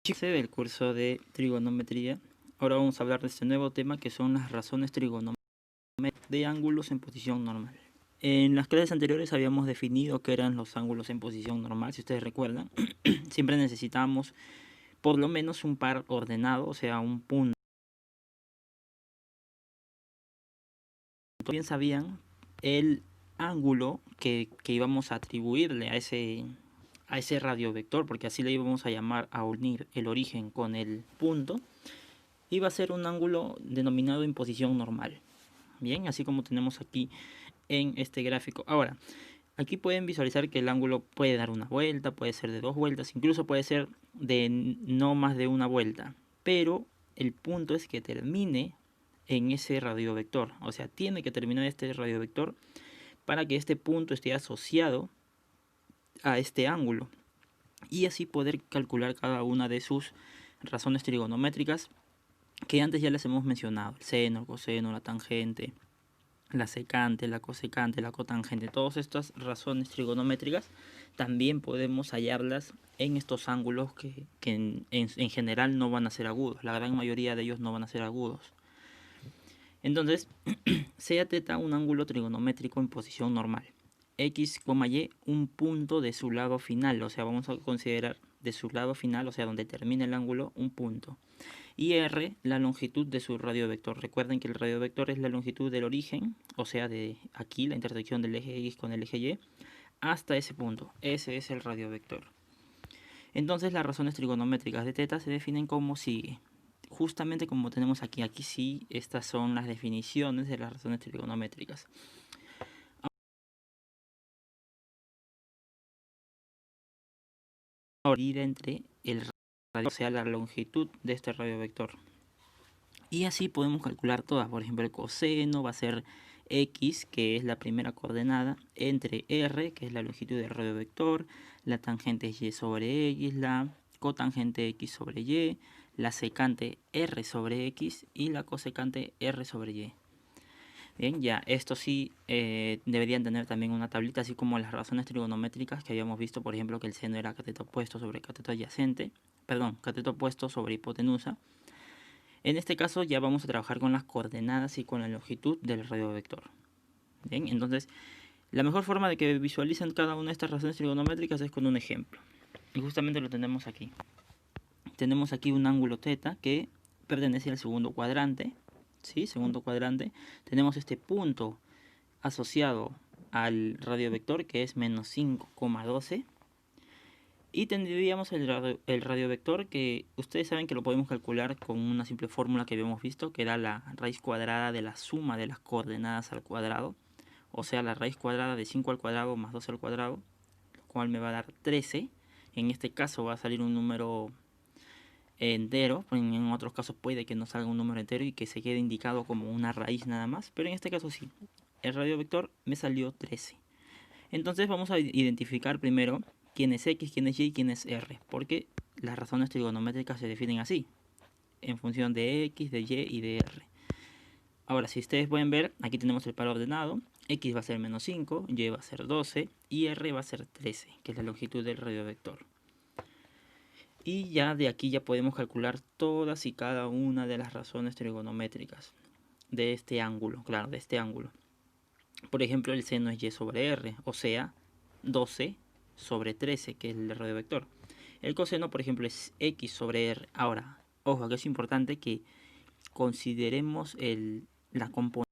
Del curso de trigonometría. Ahora vamos a hablar de este nuevo tema que son las razones trigonométricas de ángulos en posición normal. En las clases anteriores habíamos definido qué eran los ángulos en posición normal, si ustedes recuerdan. Siempre necesitamos por lo menos un par ordenado, o sea, un punto. Bien sabían el ángulo que íbamos a atribuirle a ese radiovector, porque así le íbamos a llamar a unir el origen con el punto. Iba a ser un ángulo denominado en posición normal. Bien, así como tenemos aquí en este gráfico. Ahora, aquí pueden visualizar que el ángulo puede dar una vuelta, puede ser de 2 vueltas, incluso puede ser de no más de una vuelta. Pero el punto es que termine en ese radiovector. O sea, tiene que terminar este radiovector para que este punto esté asociado a este ángulo. Y así poder calcular cada una de sus razones trigonométricas que antes ya les hemos mencionado: el seno, el coseno, la tangente, la secante, la cosecante, la cotangente. Todas estas razones trigonométricas también podemos hallarlas en estos ángulos que en general no van a ser agudos. La gran mayoría de ellos no van a ser agudos. Entonces, sea teta un ángulo trigonométrico en posición normal. X, y un punto de su lado final. O sea, vamos a considerar de su lado final, o sea, donde termina el ángulo, un punto. Y R, la longitud de su radiovector. Recuerden que el radiovector es la longitud del origen, o sea, de aquí, la intersección del eje X con el eje Y, hasta ese punto. Ese es el radiovector. Entonces las razones trigonométricas de teta se definen como sigue. Justamente como tenemos aquí. Aquí sí, estas son las definiciones de las razones trigonométricas. Ahora, entre el radio, o sea, la longitud de este radiovector. Y así podemos calcular todas. Por ejemplo, el coseno va a ser X, que es la primera coordenada, entre R, que es la longitud del radiovector, la tangente es Y sobre X, la cotangente X sobre Y, la secante R sobre X y la cosecante R sobre Y. Bien, ya, esto sí deberían tener también una tablita, así como las razones trigonométricas que habíamos visto, por ejemplo, que el seno era cateto opuesto sobre cateto adyacente, perdón, cateto opuesto sobre hipotenusa. En este caso ya vamos a trabajar con las coordenadas y con la longitud del radiovector. Bien, entonces la mejor forma de que visualicen cada una de estas razones trigonométricas es con un ejemplo. Y justamente lo tenemos aquí. Tenemos aquí un ángulo θ que pertenece al segundo cuadrante. ¿Sí? Segundo cuadrante. Tenemos este punto asociado al radiovector que es menos 5,12. Y tendríamos el radiovector que ustedes saben que lo podemos calcular con una simple fórmula que habíamos visto, que era la raíz cuadrada de la suma de las coordenadas al cuadrado. O sea, la raíz cuadrada de 5 al cuadrado más 12 al cuadrado, lo cual me va a dar 13. En este caso va a salir un número entero, en otros casos puede que no salga un número entero y que se quede indicado como una raíz nada más, pero en este caso sí, el radiovector me salió 13. Entonces vamos a identificar primero quién es X, quién es Y y quién es R, porque las razones trigonométricas se definen así, en función de X, de Y y de R. Ahora, si ustedes pueden ver, aquí tenemos el par ordenado. X va a ser menos 5, Y va a ser 12 y R va a ser 13, que es la longitud del radiovector. Y ya de aquí ya podemos calcular todas y cada una de las razones trigonométricas de este ángulo, claro, de este ángulo. Por ejemplo, el seno es Y sobre R, o sea, 12 sobre 13, que es el radiovector. El coseno, por ejemplo, es X sobre R. Ahora, ojo, que es importante que consideremos la componente.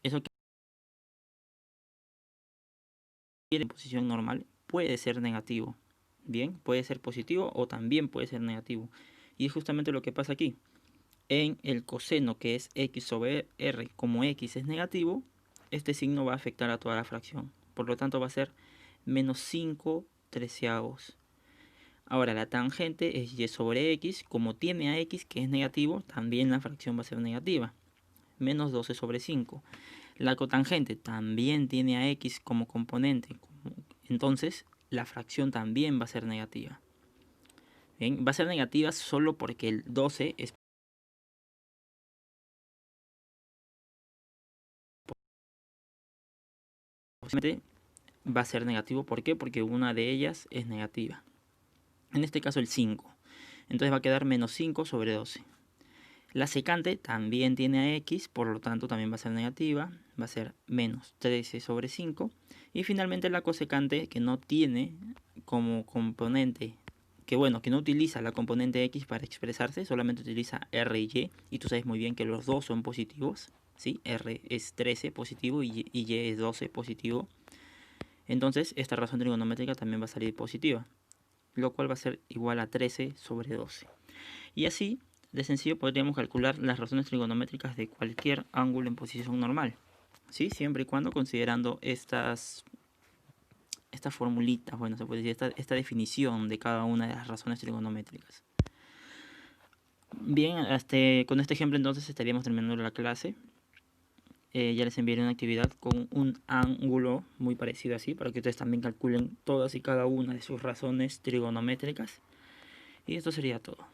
Eso que en posición normal puede ser negativo. Bien, puede ser positivo o también puede ser negativo. Y es justamente lo que pasa aquí. En el coseno, que es X sobre R, como X es negativo, este signo va a afectar a toda la fracción. Por lo tanto va a ser menos 5 treceavos. Ahora la tangente es Y sobre X, como tiene a X que es negativo, también la fracción va a ser negativa. Menos 12 sobre 5. La cotangente también tiene a X como componente, entonces la fracción también va a ser negativa. Bien, va a ser negativa solo porque el 12 es va a ser negativo. ¿Por qué? Porque una de ellas es negativa. En este caso el 5. Entonces va a quedar menos 5 sobre 12. La secante también tiene a x, por lo tanto también va a ser negativa. Va a ser menos 13 sobre 5. Y finalmente la cosecante, que no tiene como componente, que no utiliza la componente x para expresarse, solamente utiliza r y y. Y tú sabes muy bien que los dos son positivos, ¿sí? R es 13 positivo y y es 12 positivo. Entonces esta razón trigonométrica también va a salir positiva, lo cual va a ser igual a 13 sobre 12. Y así, de sencillo, podríamos calcular las razones trigonométricas de cualquier ángulo en posición normal, ¿sí? Siempre y cuando considerando estas formulitas, se puede decir, esta definición de cada una de las razones trigonométricas. Bien, con este ejemplo entonces estaríamos terminando la clase. Ya les enviaré una actividad con un ángulo muy parecido así, para que ustedes también calculen todas y cada una de sus razones trigonométricas. Y esto sería todo.